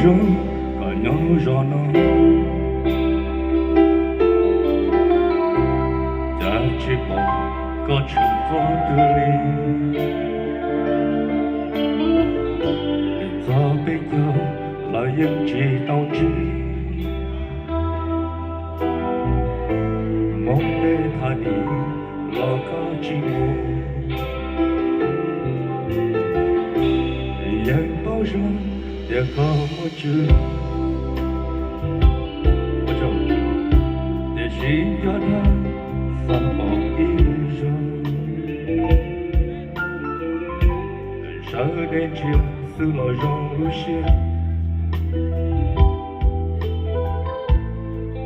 rong cả nhau rõ nó ta chỉ bỏ có chuyện có đưa đi giờ bây giờ là những chỉ tao chỉ mong để tha đi lo có chỉ ngủ yang bao rong để có một chữ để chỉ cho nó sẵn bỏ đi rồi sợ đến chiều sự lo rong lưu xia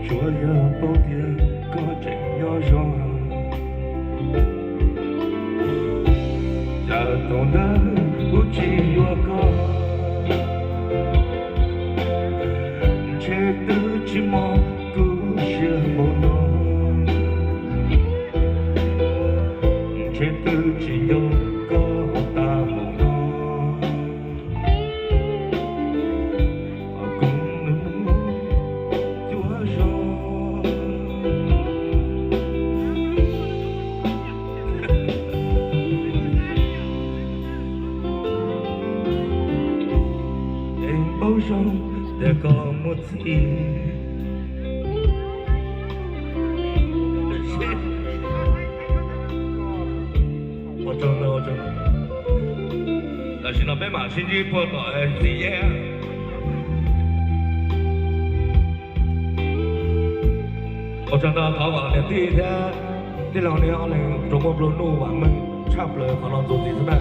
chúa giờ bao tiền có tranh nhỏ rồi giờ tôi đã ước chỉ yêu con che tự chỉ mong cứ chia một nó che tự chỉ yêu có ta một nó ở cùng nữ chúa rồi em bao rong để có một gì我真的但是那边嘛星期破到几夜我真的淘宝的第一天第2年20中国不是弄完们差不多可能做几次呢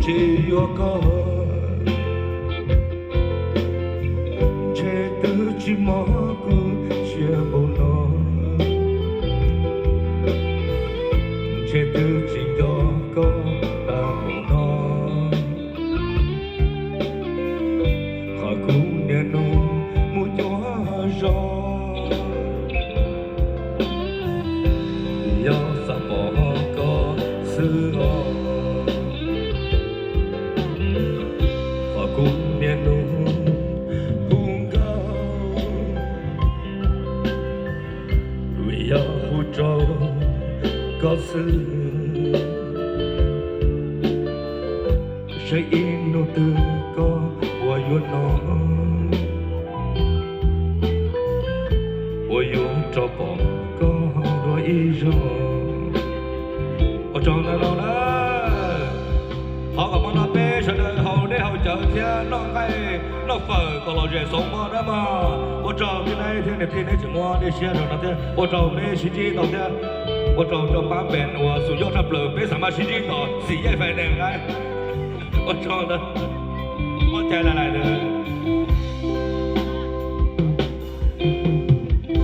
只有个却得寂寞个却不能却得只有个大不能和姑娘侬木多少要什么个时候要护着告诉谁一路的歌我有能我有着帮个我一人我长大了họ có món bê sẽ đợi hậu để hậu chờ thiên nó hay nó phở có lo dễ sống mà đó mà我找cái này thiên để thiên để chỉ mua để xe rồi nó thiên我找để xí chi tàu thiên我找找八遍我属要他不被什么xí chi tàu xí也phải đèn cái我找的我带来的